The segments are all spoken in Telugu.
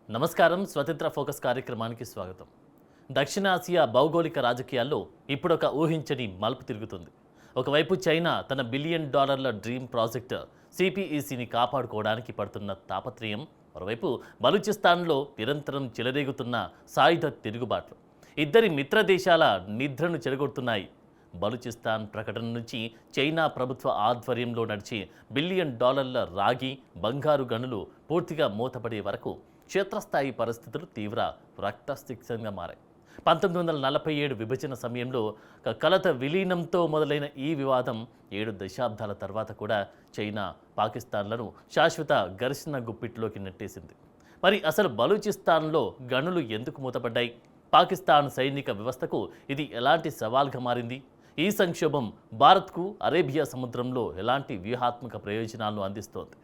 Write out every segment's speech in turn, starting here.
నమస్కారం. స్వతంత్ర ఫోకస్ కార్యక్రమానికి స్వాగతం. దక్షిణాసియా భౌగోళిక రాజకీయాల్లో ఇప్పుడొక ఊహించని మలుపు తిరుగుతుంది. ఒకవైపు చైనా తన బిలియన్ డాలర్ల డ్రీమ్ ప్రాజెక్ట్ సిపిఈసిని కాపాడుకోవడానికి పడుతున్న తాపత్రయం, మరోవైపు బలూచిస్తాన్లో నిరంతరం చెలరేగుతున్న సాయుధ తిరుగుబాట్లు ఇద్దరి మిత్ర దేశాల నిద్రను చెడగొడుతున్నాయి. బలూచిస్తాన్ ప్రకటన నుంచి చైనా ప్రభుత్వ ఆధ్వర్యంలో నడిచే బిలియన్ డాలర్ల రాగి, బంగారు గనులు పూర్తిగా మూతపడే వరకు క్షేత్రస్థాయి పరిస్థితులు తీవ్ర రక్తసిక్తంగా మారాయి. 1947 విభజన సమయంలో కలత విలీనంతో మొదలైన ఈ వివాదం 7 దశాబ్దాల తర్వాత కూడా చైనా, పాకిస్తాన్లను శాశ్వత ఘర్షణ గుప్పిట్లోకి నెట్టేసింది. మరి అసలు బలూచిస్తాన్లో గనులు ఎందుకు మూతపడ్డాయి? పాకిస్తాన్ సైనిక వ్యవస్థకు ఇది ఎలాంటి సవాల్గా మారింది? ఈ సంక్షోభం భారత్కు అరేబియా సముద్రంలో ఎలాంటి వ్యూహాత్మక ప్రయోజనాలను అందిస్తోంది?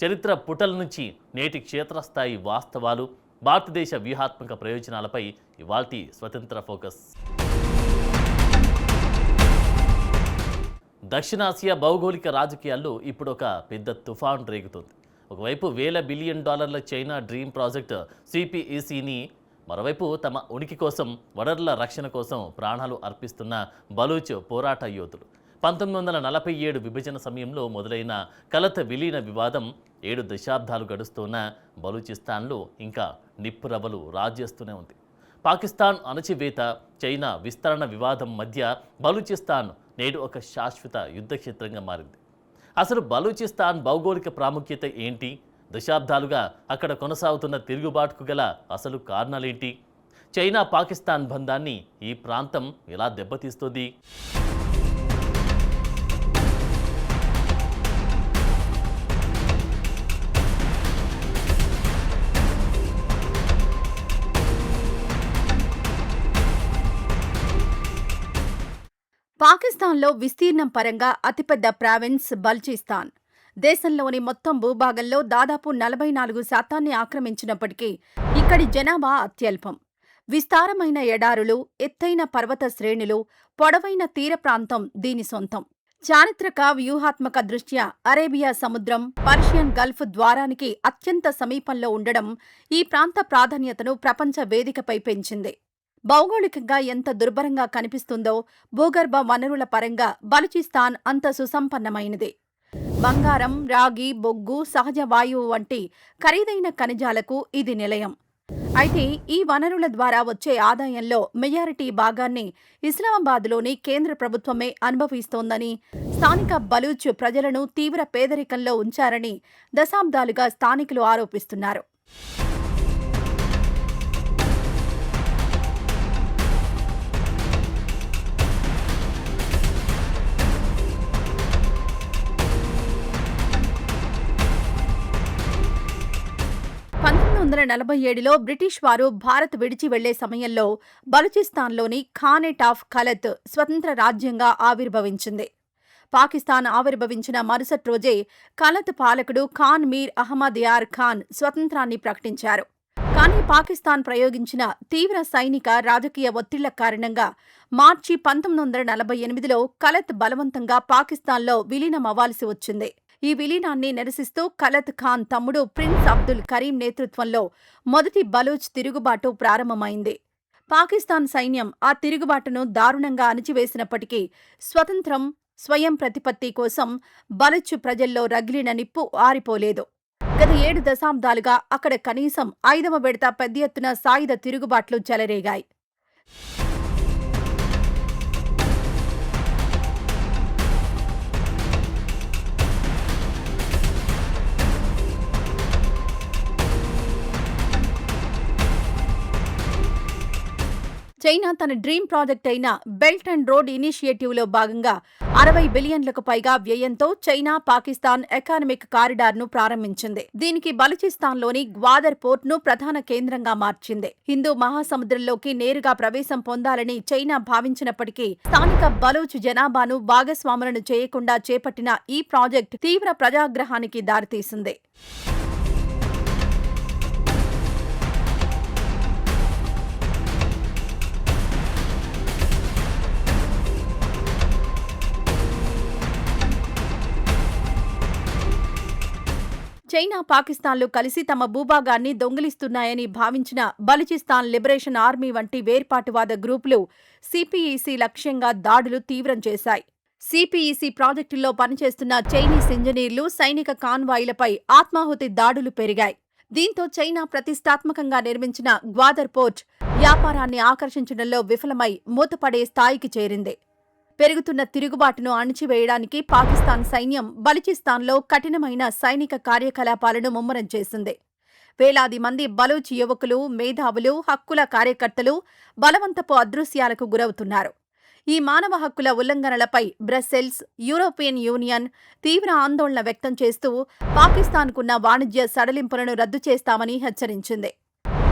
చరిత్ర పుటల నుంచి నేటి క్షేత్రస్థాయి వాస్తవాలు, భారతదేశ వ్యూహాత్మక ప్రయోజనాలపై ఇవాల్టి స్వతంత్ర ఫోకస్. దక్షిణాసియా భౌగోళిక రాజకీయాల్లో ఇప్పుడు ఒక పెద్ద తుఫాన్ రేగుతోంది. ఒకవైపు వేల బిలియన్ డాలర్ల చైనా డ్రీమ్ ప్రాజెక్ట్ సిపిఈసిని, మరోవైపు తమ ఉనికి కోసం, వనరుల రక్షణ కోసం ప్రాణాలు అర్పిస్తున్న బలూచ్ పోరాట యోధులు. 1947 విభజన సమయంలో మొదలైన కలత విలీన వివాదం 7 దశాబ్దాలు గడుస్తున్న బలూచిస్తాన్లో ఇంకా నిప్పురవ్వలు రాజేస్తూనే ఉంది. పాకిస్తాన్ అణచివేత, చైనా విస్తరణ వివాదం మధ్య బలూచిస్తాన్ నేడు ఒక శాశ్వత యుద్ధక్షేత్రంగా మారింది. అసలు బలూచిస్తాన్ భౌగోళిక ప్రాముఖ్యత ఏంటి? దశాబ్దాలుగా అక్కడ కొనసాగుతున్న తిరుగుబాటుకు గల అసలు కారణాలేంటి? చైనా పాకిస్తాన్ బంధాన్ని ఈ ప్రాంతం ఎలా దెబ్బతీస్తుంది? పాకిస్తాన్లో విస్తీర్ణం పరంగా అతిపెద్ద ప్రావిన్స్ బల్చిస్తాన్. దేశంలోని మొత్తం భూభాగంలో దాదాపు 44% ఆక్రమించినప్పటికీ ఇక్కడి జనాభా అత్యల్పం. విస్తారమైన ఎడారులు, ఎత్తైన పర్వత శ్రేణులు, పొడవైన తీర ప్రాంతం దీని సొంతం. చారిత్రక, వ్యూహాత్మక దృష్ట్యా అరేబియా సముద్రం, పర్షియన్ గల్ఫ్ ద్వారానికి అత్యంత సమీపంలో ఉండడం ఈ ప్రాంత ప్రాధాన్యతను ప్రపంచ వేదికపై పెంచింది. భౌగోళికంగా ఎంత దుర్భరంగా కనిపిస్తుందో భూగర్భ వనరుల పరంగా బలూచిస్తాన్ అంత సుసంపన్నమైనది. బంగారం, రాగి, బొగ్గు, సహజ వాయువు వంటి ఖరీదైన ఖనిజాలకు ఇది నిలయం. అయితే ఈ వనరుల ద్వారా వచ్చే ఆదాయంలో మెజారిటీ భాగాన్ని ఇస్లామాబాద్లోని కేంద్ర ప్రభుత్వమే అనుభవిస్తోందని, స్థానిక బలూచ్ ప్రజలను తీవ్ర పేదరికంలో ఉంచారని దశాబ్దాలుగా స్థానికులు ఆరోపిస్తున్నారు. బ్రిటిష్ వారు భారత్ విడిచి వెళ్లే సమయంలో బలూచిస్తాన్లోని ఖానేట్ ఆఫ్ ఖలత్ స్వతంత్ర రాజ్యంగా ఆవిర్భవించింది. పాకిస్తాన్ ఆవిర్భవించిన మరుసటి రోజే ఖలత్ పాలకుడు ఖాన్ మీర్ అహ్మద్ యార్ ఖాన్ స్వతంత్రాన్ని ప్రకటించారు. కానీ పాకిస్తాన్ ప్రయోగించిన తీవ్ర సైనిక, రాజకీయ ఒత్తిళ్ల కారణంగా మార్చి 1948లో ఖలత్ బలవంతంగా పాకిస్తాన్లో విలీనమవ్వాల్సి వచ్చింది. ఈ విలీనాన్ని నిరసిస్తూ ఖలత్ ఖాన్ తమ్ముడు ప్రిన్స్ అబ్దుల్ కరీం నేతృత్వంలో మొదటి బలూచ్ తిరుగుబాటు ప్రారంభమైంది. పాకిస్తాన్ సైన్యం ఆ తిరుగుబాటును దారుణంగా అణిచివేసినప్పటికీ స్వతంత్రం, స్వయం ప్రతిపత్తి కోసం బలూచ్ ప్రజల్లో రగిలిన నిప్పు ఆరిపోలేదు. గత 7 దశాబ్దాలుగా అక్కడ కనీసం 5వ విడత పెద్ద ఎత్తున సాయుధ తిరుగుబాట్లు చెలరేగాయి. చైనా తన డ్రీమ్ ప్రాజెక్ట్ అయిన బెల్ట్ అండ్ రోడ్ ఇనిషియేటివ్లో భాగంగా 60 బిలియన్లకు పైగా వ్యయంతో చైనా పాకిస్తాన్ ఎకానమిక్ కారిడార్ను ప్రారంభించింది. దీనికి బలూచిస్తాన్లోని గ్వాదర్ పోర్ట్ను ప్రధాన కేంద్రంగా మార్చింది. హిందూ మహాసముద్రంలోకి నేరుగా ప్రవేశం పొందాలని చైనా భావించినప్పటికీ స్థానిక బలూచ్ జనాభాను భాగస్వాములను చేయకుండా చేపట్టిన ఈ ప్రాజెక్ట్ తీవ్ర ప్రజాగ్రహానికి దారితీసింది. చైనా, పాకిస్తాన్లు కలిసి తమ భూభాగాన్ని దొంగిలిస్తున్నాయని భావించిన బలూచిస్తాన్ లిబరేషన్ ఆర్మీ వంటి వేర్పాటువాద గ్రూపులు సిపిఇసి లక్ష్యంగా దాడులు తీవ్రం చేశాయి. సిపిఇసి ప్రాజెక్టుల్లో పనిచేస్తున్న చైనీస్ ఇంజనీర్లు, సైనిక కాన్వాయ్లపై ఆత్మాహుతి దాడులు పెరిగాయి. దీంతో చైనా ప్రతిష్టాత్మకంగా నిర్మించిన గ్వాదర్ పోర్ట్ వ్యాపారాన్ని ఆకర్షించడంలో విఫలమై మూతపడే స్థాయికి చేరింది. పెరుగుతున్న తిరుగుబాటును అణిచివేయడానికి పాకిస్తాన్ సైన్యం బలూచిస్తాన్లో కఠినమైన సైనిక కార్యకలాపాలను ముమ్మరం చేసింది. వేలాది మంది బలూచ్ యువకులు, మేధావులు, హక్కుల కార్యకర్తలు బలవంతపు అదృశ్యాలకు గురవుతున్నారు. ఈ మానవ హక్కుల ఉల్లంఘనలపై బ్రసెల్స్, యూరోపియన్ యూనియన్ తీవ్ర ఆందోళన వ్యక్తం చేస్తూ పాకిస్తాన్కున్న వాణిజ్య సడలింపులను రద్దు చేస్తామని హెచ్చరించింది.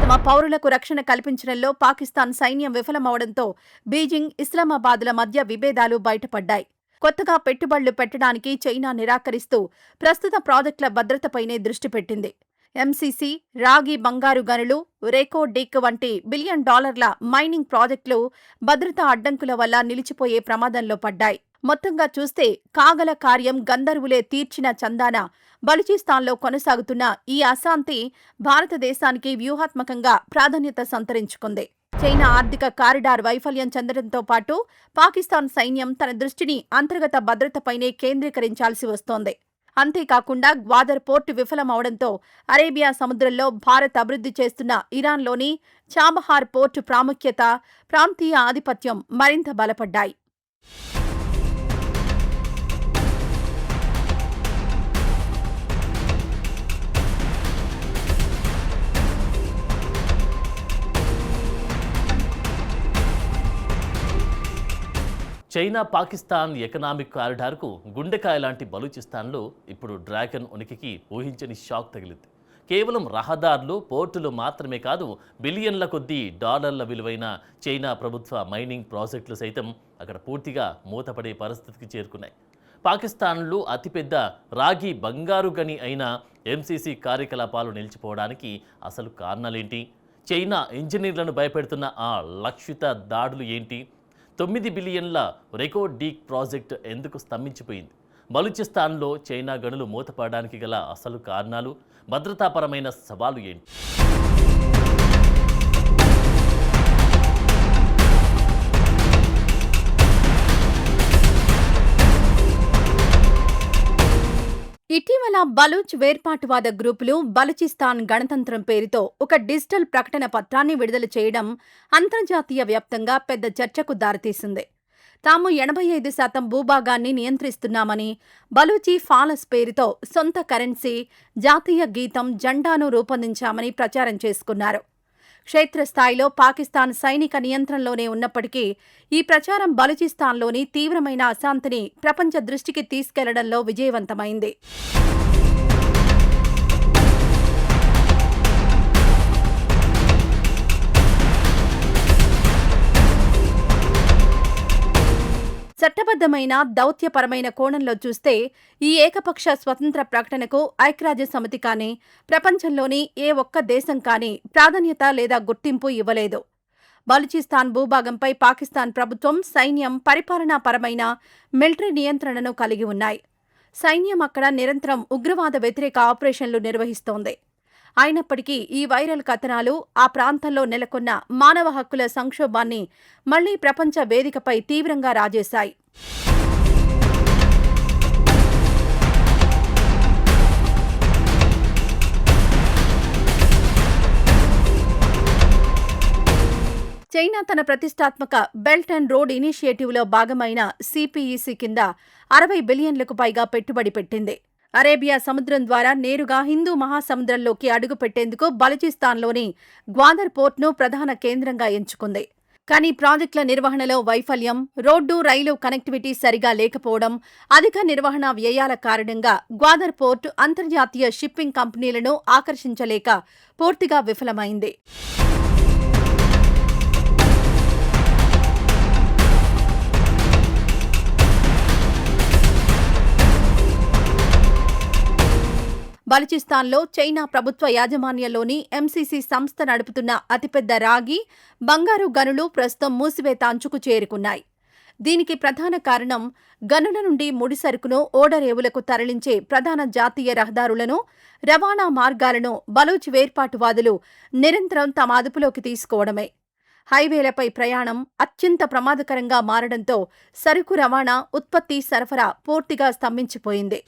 తమ పౌరులకు రక్షణ కల్పించడంలో పాకిస్తాన్ సైన్యం విఫలమవడంతో బీజింగ్, ఇస్లామాబాద్ల మధ్య విభేదాలు బయటపడ్డాయి. కొత్తగా పెట్టుబడులు పెట్టడానికి చైనా నిరాకరిస్తూ ప్రస్తుత ప్రాజెక్టుల భద్రతపైనే దృష్టి పెట్టింది. ఎంసీసీ, రాగి బంగారు గనులు, రేకో డిక్ వంటి $1 బిలియన్ మైనింగ్ ప్రాజెక్టులు భద్రతా అడ్డంకుల వల్ల నిలిచిపోయే ప్రమాదంలో పడ్డాయి. మొత్తంగా చూస్తే కాగల కార్యం గంధర్వులే తీర్చిన చందాన బలూచిస్తాన్లో కొనసాగుతున్న ఈ అశాంతి భారతదేశానికి వ్యూహాత్మకంగా ప్రాధాన్యత సంతరించుకుంది. చైనా ఆర్థిక కారిడార్ వైఫల్యం చెందడంతో పాటు పాకిస్తాన్ సైన్యం తన దృష్టిని అంతర్గత భద్రతపైనే కేంద్రీకరించాల్సి వస్తోంది. అంతేకాకుండా గ్వాదర్ పోర్టు విఫలమవడంతో అరేబియా సముద్రంలో భారత్ అభివృద్ధి చేస్తున్న ఇరాన్లోని చాబహార్ పోర్టు ప్రాముఖ్యత, ప్రాంతీయ ఆధిపత్యం మరింత బలపడ్డాయి. చైనా, పాకిస్తాన్ ఎకనామిక్ కారిడార్కు గుండెకాయ లాంటి బలూచిస్తాన్లో ఇప్పుడు డ్రాగన్ ఉనికికి ఊహించని షాక్ తగిలింది. కేవలం రహదారులు, పోర్టులు మాత్రమే కాదు, బిలియన్ల కొద్దీ డాలర్ల విలువైన చైనా ప్రభుత్వ మైనింగ్ ప్రాజెక్టులు సైతం అక్కడ పూర్తిగా మూతపడే పరిస్థితికి చేరుకున్నాయి. పాకిస్తాన్లో అతిపెద్ద రాగి బంగారు గని అయిన ఎంసీసీ కార్యకలాపాలు నిలిచిపోవడానికి అసలు కారణాలేంటి? చైనా ఇంజనీర్లను భయపెడుతున్న ఆ లక్షిత దాడులు ఏంటి? 9 బిలియన్ల రేకో డిక్ ప్రాజెక్టు ఎందుకు స్తంభించిపోయింది? బలూచిస్తాన్లో చైనా గనులు మూతపడడానికి గల అసలు కారణాలు, భద్రతాపరమైన సవాలు ఏంటి? ఇటీవల బలూచ్ వేర్పాటువాద గ్రూపులు బలూచిస్తాన్ గణతంత్రం పేరుతో ఒక డిజిటల్ ప్రకటన పత్రాన్ని విడుదల చేయడం అంతర్జాతీయ వ్యాప్తంగా పెద్ద చర్చకు దారితీసింది. తాము 85% భూభాగాన్ని నియంత్రిస్తున్నామని, బలూచీ ఫాలస్ పేరుతో సొంత కరెన్సీ, జాతీయ గీతం, జెండాను రూపొందించామని ప్రచారం చేసుకున్నారు. క్షేత్రస్థాయిలో పాకిస్తాన్ సైనిక నియంత్రణలోనే ఉన్నప్పటికీ ఈ ప్రచారం బలూచిస్తాన్లోని తీవ్రమైన అశాంతిని ప్రపంచ దృష్టికి తీసుకెళ్లడంలో విజయవంతమైంది. చట్టబద్ధమైన, దౌత్యపరమైన కోణంలో చూస్తే ఈ ఏకపక్ష స్వతంత్ర ప్రకటనకు ఐక్యరాజ్య సమితి కానీ, ప్రపంచంలోని ఏ ఒక్క దేశం కానీ ప్రాధాన్యత లేదా గుర్తింపు ఇవ్వలేదు. బలూచిస్తాన్ భూభాగంపై పాకిస్తాన్ ప్రభుత్వం, సైన్యం పరిపాలనాపరమైన మిలిటరీ నియంత్రణను కలిగి ఉన్నాయి. సైన్యం అక్కడ నిరంతరం ఉగ్రవాద వ్యతిరేక ఆపరేషన్లు నిర్వహిస్తోంది. అయినప్పటికీ ఈ వైరల్ కథనాలు ఆ ప్రాంతంలో నెలకొన్న మానవ హక్కుల సంక్షోభాన్ని మళ్లీ ప్రపంచ వేదికపై తీవ్రంగా రాజేశాయి. చైనా తన ప్రతిష్టాత్మక బెల్ట్ అండ్ రోడ్ ఇనిషియేటివ్లో భాగమైన సిపిఇసి కింద 60 బిలియన్లకు పైగా పెట్టుబడి పెట్టింది. అరేబియా సముద్రం ద్వారా నేరుగా హిందూ మహాసముద్రంలోకి అడుగుపెట్టేందుకు బలూచిస్తాన్లోని గ్వాదర్ పోర్ట్ను ప్రధాన కేంద్రంగా ఎంచుకుంది. కానీ ప్రాజెక్టుల నిర్వహణలో వైఫల్యం, రోడ్డు, రైలు కనెక్టివిటీ సరిగా లేకపోవడం, అధిక నిర్వహణ వ్యయాల కారణంగా గ్వాదర్ పోర్ట్ అంతర్జాతీయ షిప్పింగ్ కంపెనీలను ఆకర్షించలేక పూర్తిగా విఫలమైంది. బలూచిస్తాన్లో చైనా ప్రభుత్వ యాజమాన్యంలోని ఎంసీసీ సంస్థ నడుపుతున్న అతిపెద్ద రాగి, బంగారు గనులు ప్రస్తుతం మూసివేత అంచుకు చేరుకున్నాయి. దీనికి ప్రధాన కారణం గనుల నుండి ముడి సరుకును ఓడరేవులకు తరలించే ప్రధాన జాతీయ రహదారులను, రవాణా మార్గాలను బలూచ్ వేర్పాటువాదులు నిరంతరం తమ అదుపులోకి తీసుకోవడమే. హైవేలపై ప్రయాణం అత్యంత ప్రమాదకరంగా మారడంతో సరుకు రవాణా, ఉత్పత్తి సరఫరా పూర్తిగా స్తంభించిపోయింది.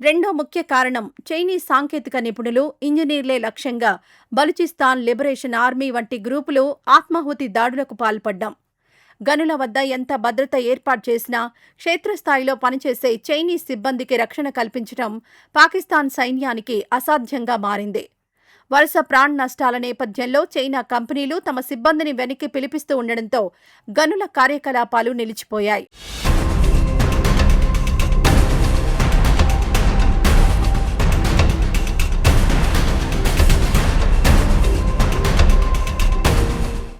రెండో ముఖ్య కారణం చైనీస్ సాంకేతిక నిపుణులు, ఇంజనీర్లే లక్ష్యంగా బలూచిస్తాన్ లిబరేషన్ ఆర్మీ వంటి గ్రూపులు ఆత్మాహుతి దాడులకు పాల్పడ్డాం. గనుల వద్ద ఎంత భద్రత ఏర్పాటు చేసినా క్షేత్రస్థాయిలో పనిచేసే చైనీస్ సిబ్బందికి రక్షణ కల్పించడం పాకిస్తాన్ సైన్యానికి అసాధ్యంగా మారింది. వరుస ప్రాణ నష్టాల నేపథ్యంలో చైనా కంపెనీలు తమ సిబ్బందిని వెనక్కి పిలిపిస్తూ ఉండడంతో గనుల కార్యకలాపాలు నిలిచిపోయాయి.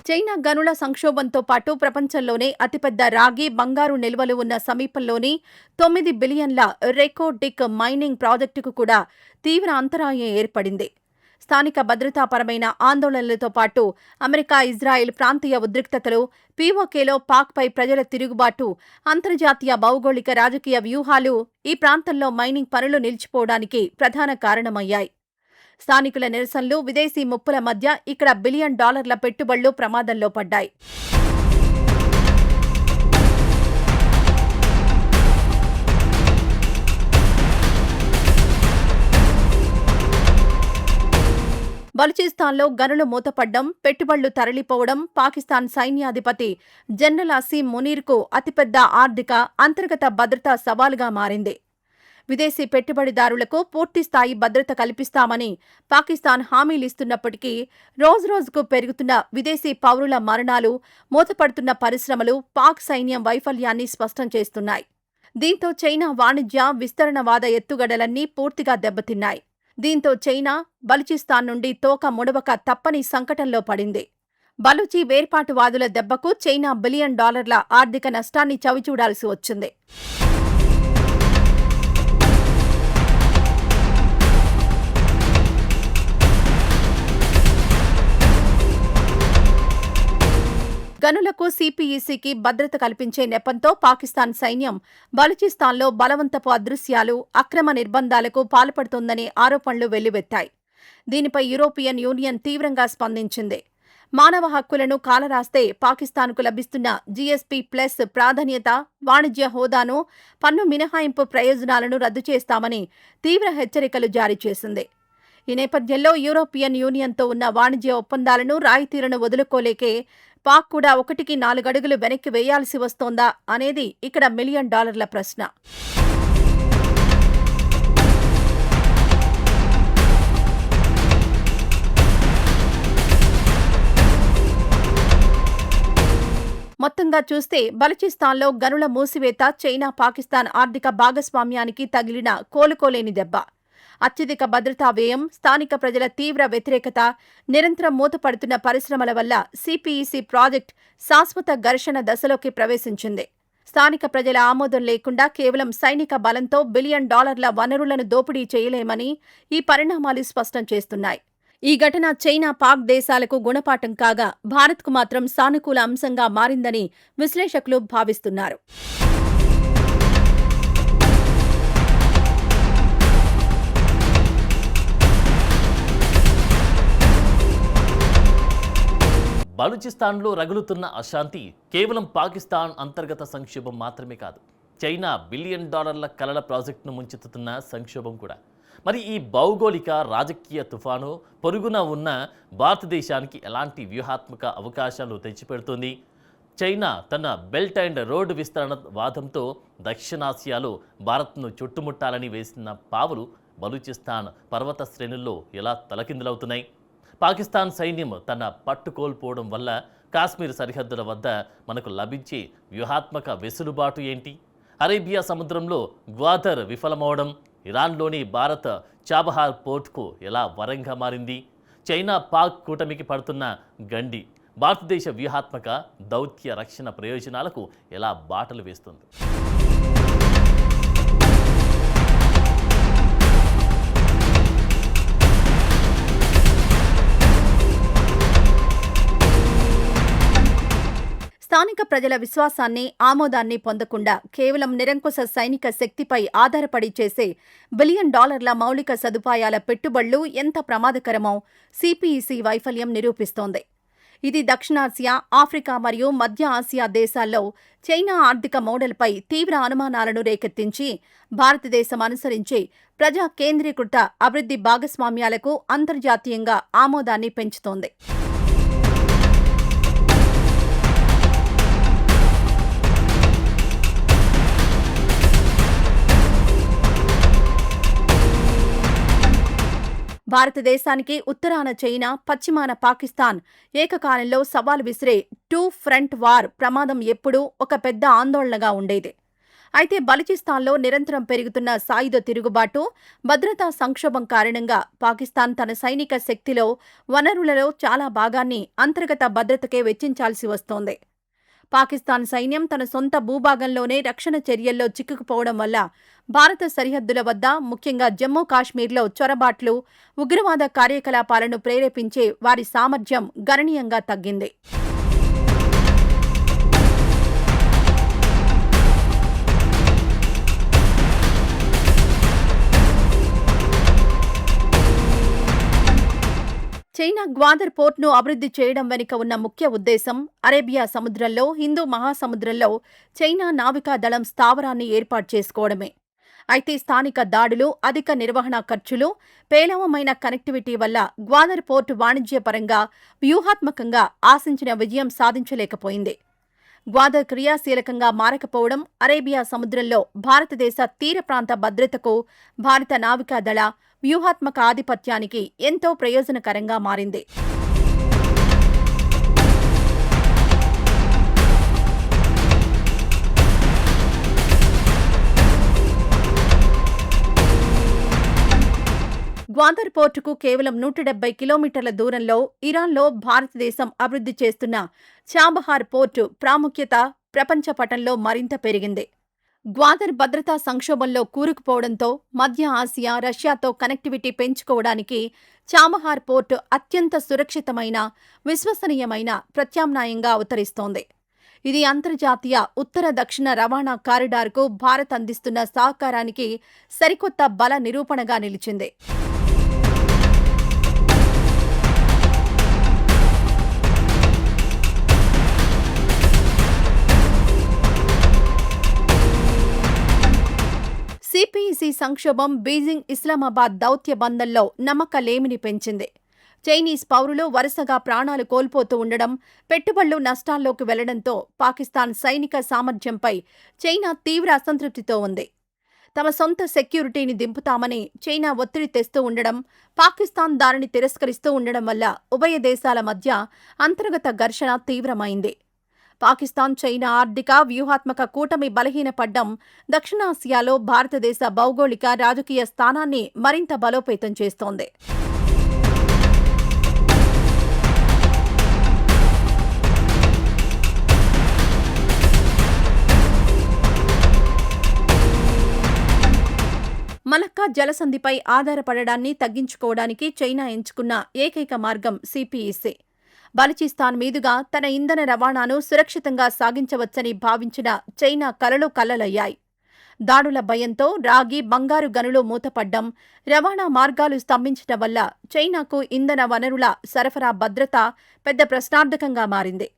చైనా గనుల సంక్షోభంతో పాటు ప్రపంచంలోనే అతిపెద్ద రాగి, బంగారు నిల్వలు ఉన్న సమీపంలోని 9 బిలియన్ల రెకో డిక్ మైనింగ్ ప్రాజెక్టుకు కూడా తీవ్ర అంతరాయం ఏర్పడింది. స్థానిక భద్రతాపరమైన ఆందోళనలతో పాటు అమెరికా, ఇజ్రాయెల్ ప్రాంతీయ ఉద్రిక్తతలు, పీఓకేలో పాక్పై ప్రజల తిరుగుబాటు, అంతర్జాతీయ భౌగోళిక రాజకీయ వ్యూహాలు ఈ ప్రాంతంలో మైనింగ్ పనులు నిలిచిపోవడానికి ప్రధాన కారణమయ్యాయి. స్థానికుల నిరసనలు, విదేశీ ముప్పుల మధ్య ఇక్కడ $1 బిలియన్ పెట్టుబడులు ప్రమాదంలో పడ్డాయి. బలూచిస్తాన్లో గనులు మూతపడ్డం, పెట్టుబడులు తరలిపోవడం పాకిస్తాన్ సైన్యాధిపతి జనరల్ అసీం మునీర్కు అతిపెద్ద ఆర్థిక, అంతర్గత భద్రతా సవాలుగా మారింది. విదేశీ పెట్టుబడిదారులకు పూర్తిస్థాయి భద్రత కల్పిస్తామని పాకిస్తాన్ హామీలిస్తున్నప్పటికీ రోజురోజుకు పెరుగుతున్న విదేశీ పౌరుల మరణాలు, మూతపడుతున్న పరిశ్రమలు పాక్ సైన్యం వైఫల్యాన్ని స్పష్టం చేస్తున్నాయి. దీంతో చైనా వాణిజ్య, విస్తరణవాద ఎత్తుగడలన్నీ పూర్తిగా దెబ్బతిన్నాయి. దీంతో చైనా బలూచిస్తాన్ నుండి తోక ముడవక తప్పని సంకటంలో పడింది. బలూచి వేర్పాటువాదుల దెబ్బకు చైనా $1 బిలియన్ ఆర్థిక నష్టాన్ని చవిచూడాల్సి వచ్చింది. గనులకు, సిపిఇసికి భద్రత కల్పించే నెపంతో పాకిస్తాన్ సైన్యం బలూచిస్తాన్లో బలవంతపు అదృశ్యాలు, అక్రమ నిర్బంధాలకు పాల్పడుతోందనే ఆరోపణలు వెల్లువెత్తాయి. దీనిపై యూరోపియన్ యూనియన్ తీవ్రంగా స్పందించింది. మానవ హక్కులను కాలరాస్తే పాకిస్తాన్కు లభిస్తున్న GSP+ ప్రాధాన్యత, వాణిజ్య హోదాను, పన్ను మినహాయింపు ప్రయోజనాలను రద్దు చేస్తామని తీవ్ర హెచ్చరికలు జారీ చేసింది. ఈ నేపథ్యంలో యూరోపియన్ యూనియన్తో ఉన్న వాణిజ్య ఒప్పందాలను, రాయితీలను వదులుకోలేకే పాక్ కూడా 1కి 4 అడుగులు వెనక్కి వేయాల్సి వస్తోందా అనేది ఇక్కడ $1 మిలియన్ ప్రశ్న. మొత్తంగా చూస్తే బలూచిస్తాన్లో గనుల మూసివేత చైనా, పాకిస్తాన్ ఆర్థిక భాగస్వామ్యానికి తగిలిన కోలుకోలేని దెబ్బ. అత్యధిక భద్రతా వ్యయం, స్థానిక ప్రజల తీవ్ర వ్యతిరేకత, నిరంతరం మూతపడుతున్న పరిశ్రమల వల్ల సిపిఇసి ప్రాజెక్ట్ శాశ్వత ఘర్షణ దశలోకి ప్రవేశించింది. స్థానిక ప్రజల ఆమోదం లేకుండా కేవలం సైనిక బలంతో $1 బిలియన్ వనరులను దోపిడీ చేయలేమని ఈ పరిణామాలు స్పష్టం చేస్తున్నాయి. ఈ ఘటన చైనా, పాక్ దేశాలకు గుణపాఠం కాగా భారత్కు మాత్రం సానుకూల అంశంగా మారిందని విశ్లేషకులు భావిస్తున్నారు. బలూచిస్తాన్లో రగులుతున్న అశాంతి కేవలం పాకిస్తాన్ అంతర్గత సంక్షోభం మాత్రమే కాదు, చైనా $1 బిలియన్ కలల ప్రాజెక్టును ముంచెత్తుతున్న సంక్షోభం కూడా. మరి ఈ భౌగోళిక, రాజకీయ తుఫాను పొరుగున ఉన్న భారతదేశానికి ఎలాంటి వ్యూహాత్మక అవకాశాలు తెచ్చిపెడుతుంది? చైనా తన బెల్ట్ అండ్ రోడ్ విస్తరణ వాదంతో దక్షిణాసియాలో భారత్ను చుట్టుముట్టాలని వేసిన పావులు బలూచిస్తాన్ పర్వత శ్రేణుల్లో ఎలా తలకిందులవుతున్నాయి? పాకిస్తాన్ సైన్యం తన పట్టు కోల్పోవడం వల్ల కాశ్మీర్ సరిహద్దుల వద్ద మనకు లభించే వ్యూహాత్మక వెసులుబాటు ఏంటి? అరేబియా సముద్రంలో గ్వాదర్ విఫలమవడం ఇరాన్లోని భారత్ చాబహార్ పోర్టుకు ఎలా వరంగా మారింది? చైనా, పాక్ కూటమికి పడుతున్న గండి భారతదేశ వ్యూహాత్మక, దౌత్య రక్షణ ప్రయోజనాలకు ఎలా బాటలు వేస్తుంది? స్థానిక ప్రజల విశ్వాసాన్ని, ఆమోదాన్ని పొందకుండా కేవలం నిరంకుశ సైనిక శక్తిపై ఆధారపడి చేసే బిలియన్ డాలర్ల మౌలిక సదుపాయాల పెట్టుబడులు ఎంత ప్రమాదకరమో సిపిఇసి వైఫల్యం నిరూపిస్తోంది. ఇది దక్షిణాసియా, ఆఫ్రికా మరియు మధ్య ఆసియా దేశాల్లో చైనా ఆర్థిక మోడల్పై తీవ్ర అనుమానాలను రేకెత్తించి భారతదేశం అనుసరించే ప్రజా కేంద్రీకృత అభివృద్ధి భాగస్వామ్యాలకు అంతర్జాతీయంగా ఆమోదాన్ని పెంచుతోంది. భారతదేశానికి ఉత్తరాన చైనా, పశ్చిమాన పాకిస్తాన్ ఏకకాలంలో సవాల్ విసిరే టూ ఫ్రంట్ వార్ ప్రమాదం ఎప్పుడూ ఒక పెద్ద ఆందోళనగా ఉండేది. అయితే బలూచిస్తాన్లో నిరంతరం పెరుగుతున్న సాయుధ తిరుగుబాటు, భద్రతా సంక్షోభం కారణంగా పాకిస్తాన్ తన సైనిక శక్తిలో, వనరులలో చాలా భాగాన్ని అంతర్గత భద్రతకే వెచ్చించాల్సి వస్తోంది. పాకిస్తాన్ సైన్యం తన సొంత భూభాగంలోనే రక్షణ చర్యల్లో చిక్కుకుపోవడం వల్ల భారత సరిహద్దుల వద్ద, ముఖ్యంగా జమ్మూ కాశ్మీర్లో చొరబాట్లు, ఉగ్రవాద కార్యకలాపాలను ప్రేరేపించే వారి సామర్థ్యం గణనీయంగా తగ్గింది. చైనా గ్వాదర్ పోర్ట్ను అభివృద్ధి చేయడం వెనుక ఉన్న ముఖ్య ఉద్దేశం అరేబియా సముద్రంలో, హిందూ మహాసముద్రంలో చైనా నావికా దళం స్థావరాన్ని ఏర్పాటు చేసుకోవడమే. అయితే స్థానిక దాడులు, అధిక నిర్వహణ ఖర్చులు, పేలవమైన కనెక్టివిటీ వల్ల గ్వాదర్ పోర్టు వాణిజ్యపరంగా, వ్యూహాత్మకంగా ఆశించిన విజయం సాధించలేకపోయింది. గ్వాదర్ క్రియాశీలకంగా మారకపోవడం అరేబియా సముద్రంలో భారతదేశ తీర ప్రాంత భద్రతకు, భారత నావికాదళ వ్యూహాత్మక ఆధిపత్యానికి ఎంతో ప్రయోజనకరంగా మారింది. గ్వాదర్ పోర్టుకు కేవలం 170 కిలోమీటర్ల దూరంలో ఇరాన్లో భారతదేశం అభివృద్ధి చేస్తున్న చాబహార్ పోర్టు ప్రాముఖ్యత ప్రపంచ పటంలో మరింత పెరిగింది. గ్వాదర్ భద్రతా సంక్షోభంలో కూరుకుపోవడంతో మధ్య ఆసియా, రష్యాతో కనెక్టివిటీ పెంచుకోవడానికి చాబహార్ పోర్టు అత్యంత సురక్షితమైన, విశ్వసనీయమైన ప్రత్యామ్నాయంగా అవతరిస్తోంది. ఇది అంతర్జాతీయ ఉత్తర దక్షిణ రవాణా కారిడార్కు భారత్ అందిస్తున్న సహకారానికి సరికొత్త బల నిరూపణగా నిలిచింది. సిపిఇసి సంక్షోభం బీజింగ్ ఇస్లామాబాద్ దౌత్య బంధంలో నమ్మకలేమిని పెంచింది. చైనీస్ పౌరులు వరుసగా ప్రాణాలు కోల్పోతూ ఉండడం, పెట్టుబడులు నష్టాల్లోకి వెళ్లడంతో పాకిస్తాన్ సైనిక సామర్థ్యంపై చైనా తీవ్ర అసంతృప్తితో ఉంది. తమ సొంత సెక్యూరిటీని దింపుతామని చైనా ఒత్తిడి తెస్తూ ఉండడం, పాకిస్తాన్ దానిని తిరస్కరిస్తూ ఉండడం వల్ల ఉభయ దేశాల మధ్య అంతర్గత ఘర్షణ తీవ్రమైంది. పాకిస్తాన్, చైనా ఆర్థిక, వ్యూహాత్మక కూటమి బలహీనపడ్డం దక్షిణాసియాలో భారతదేశ భౌగోళిక, రాజకీయ స్థానాన్ని మరింత బలోపేతం చేస్తోంది. మలక్కా జలసంధిపై ఆధారపడడాన్ని తగ్గించుకోవడానికి చైనా ఎంచుకున్న ఏకైక మార్గం సిపిఇసి. బలూచిస్తాన్ మీదుగా తన ఇంధన రవాణాను సురక్షితంగా సాగించవచ్చని భావించిన చైనా కలలు కల్లలయ్యాయి. దాడుల భయంతో రాగి, బంగారు గనులు మూతపడ్డం, రవాణా మార్గాలు స్తంభించడం వల్ల చైనాకు ఇంధన వనరుల సరఫరా భద్రత పెద్ద ప్రశ్నార్థకంగా మారింది.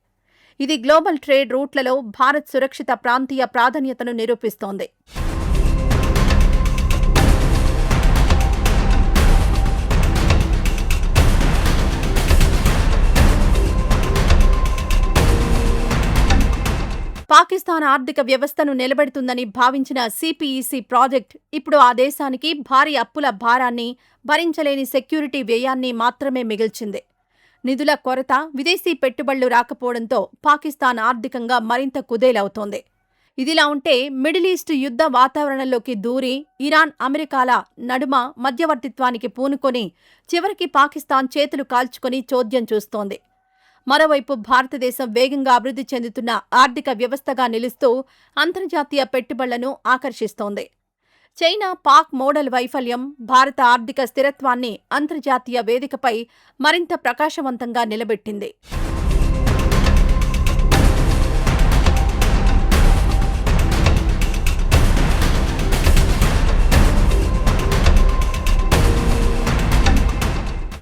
ఇది గ్లోబల్ ట్రేడ్ రూట్లలో భారత్ సురక్షిత ప్రాంతీయ ప్రాధాన్యతను నిరూపిస్తోంది. పాకిస్తాన్ ఆర్థిక వ్యవస్థను నిలబెడుతుందని భావించిన సిపిఇసి ప్రాజెక్ట్ ఇప్పుడు ఆ దేశానికి భారీ అప్పుల భారాన్ని, భరించలేని సెక్యూరిటీ వ్యయాన్ని మాత్రమే మిగిల్చింది. నిధుల కొరత, విదేశీ పెట్టుబడులు రాకపోవడంతో పాకిస్తాన్ ఆర్థికంగా మరింత కుదేలవుతోంది. ఇదిలా ఉంటే మిడిల్ ఈస్ట్ యుద్ధ వాతావరణంలోకి దూరి ఇరాన్, అమెరికాల నడుమ మధ్యవర్తిత్వానికి పూనుకొని చివరికి పాకిస్తాన్ చేతులు కాల్చుకొని చోద్యం చూస్తోంది. మరోవైపు భారతదేశం వేగంగా అభివృద్ధి చెందుతున్న ఆర్థిక వ్యవస్థగా నిలుస్తూ అంతర్జాతీయ పెట్టుబడులను ఆకర్షిస్తోంది. చైనా, పాక్ మోడల్ వైఫల్యం భారత ఆర్థిక స్థిరత్వాన్ని అంతర్జాతీయ వేదికపై మరింత ప్రకాశవంతంగా నిలబెట్టింది.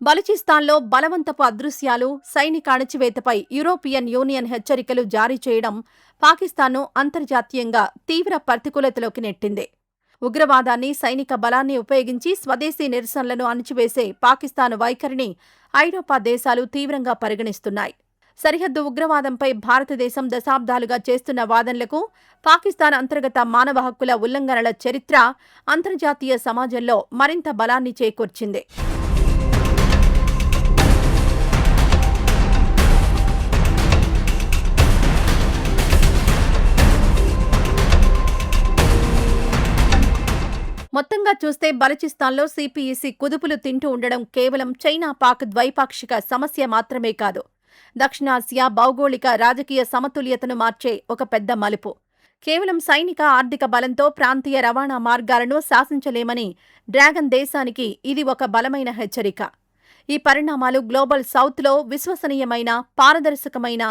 బలూచిస్తాన్లో బలవంతపు అదృశ్యాలు, సైనిక అణచివేతపై యూరోపియన్ యూనియన్ హెచ్చరికలు జారీ చేయడం పాకిస్తాన్ను అంతర్జాతీయంగా తీవ్ర ప్రతికూలతలోకి నెట్టింది. ఉగ్రవాదాన్ని, సైనిక బలాన్ని ఉపయోగించి స్వదేశీ నిరసనలను అణచివేసే పాకిస్తాన్ వైఖరిని ఐరోపా దేశాలు తీవ్రంగా పరిగణిస్తున్నాయి. సరిహద్దు ఉగ్రవాదంపై భారతదేశం దశాబ్దాలుగా చేస్తున్న వాదనలకు పాకిస్తాన్ అంతర్గత మానవ హక్కుల ఉల్లంఘనల చరిత్ర అంతర్జాతీయ సమాజంలో మరింత బలాన్ని చేకూర్చింది. మొత్తంగా చూస్తే బలూచిస్తాన్లో సిపిఇసి కుదుపులు తింటూ ఉండడం కేవలం చైనా-పాక్ ద్వైపాక్షిక సమస్య మాత్రమే కాదు, దక్షిణాసియా భౌగోళిక రాజకీయ సమతుల్యతను మార్చే ఒక పెద్ద మలుపు. కేవలం సైనిక, ఆర్థిక బలంతో ప్రాంతీయ రవాణా మార్గాలను శాసించలేమని డ్రాగన్ దేశానికి ఇది ఒక బలమైన హెచ్చరిక. ఈ పరిణామాలు గ్లోబల్ సౌత్లో విశ్వసనీయమైన, పారదర్శకమైన,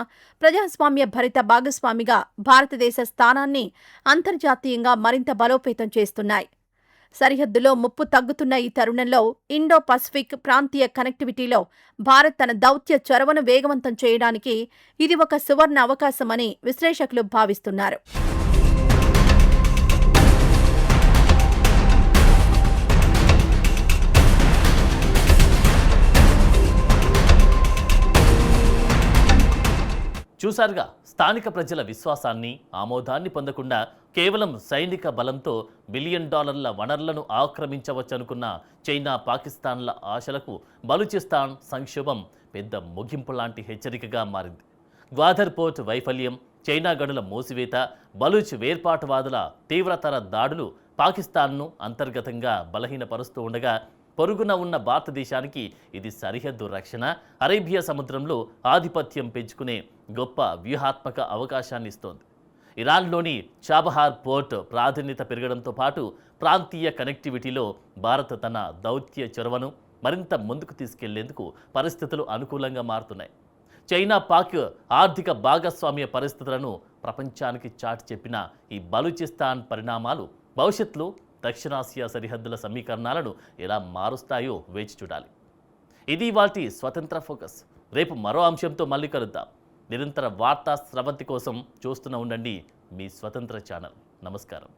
ప్రజాస్వామ్య భరిత భాగస్వామిగా భారతదేశ స్థానాన్ని అంతర్జాతీయంగా మరింత బలోపేతం చేస్తున్నాయి. సరిహద్దులో ముప్పు తగ్గుతున్న ఈ తరుణంలో ఇండో పసిఫిక్ ప్రాంతీయ కనెక్టివిటీలో భారత్ తన దౌత్య చొరవను వేగవంతం చేయడానికి ఇది ఒక సువర్ణ అవకాశమని విశ్లేషకులు భావిస్తున్నారు. చూశారుగా, స్థానిక ప్రజల విశ్వాసాన్ని, ఆమోదాన్ని పొందకుండా కేవలం సైనిక బలంతో $1 బిలియన్ వనరులను ఆక్రమించవచ్చనుకున్న చైనా, పాకిస్తాన్ల ఆశలకు బలూచిస్తాన్ సంక్షోభం పెద్ద ముగింపు లాంటి హెచ్చరికగా మారింది. గ్వాదర్ పోర్ట్ వైఫల్యం, చైనా గనుల మూసివేత, బలూచ్ వేర్పాటువాదుల తీవ్రతర దాడులు పాకిస్తాన్ను అంతర్గతంగా బలహీనపరుస్తూ ఉండగా, పొరుగున ఉన్న భారతదేశానికి ఇది సరిహద్దు రక్షణ, అరేబియా సముద్రంలో ఆధిపత్యం పెంచుకునే గొప్ప వ్యూహాత్మక అవకాశాన్ని ఇస్తోంది. ఇరాన్లోని చాబహార్ పోర్ట్ ప్రాధాన్యత పెరగడంతో పాటు ప్రాంతీయ కనెక్టివిటీలో భారత్ తన దౌత్య చొరవను మరింత ముందుకు తీసుకెళ్లేందుకు పరిస్థితులు అనుకూలంగా మారుతున్నాయి. చైనా, పాక్ ఆర్థిక భాగస్వామ్య పరిస్థితులను ప్రపంచానికి చాటి చెప్పిన ఈ బలూచిస్తాన్ పరిణామాలు భవిష్యత్తులో దక్షిణాసియా సరిహద్దుల సమీకరణాలను ఎలా మారుస్తాయో వేచి చూడాలి. ఇది వాటి స్వతంత్ర ఫోకస్. రేపు మరో అంశంతో మళ్ళీ కలుద్దాం. నిరంతర వార్తా స్రవంతి కోసం చూస్తూనే ఉండండి మీ స్వతంత్ర ఛానల్. నమస్కారం.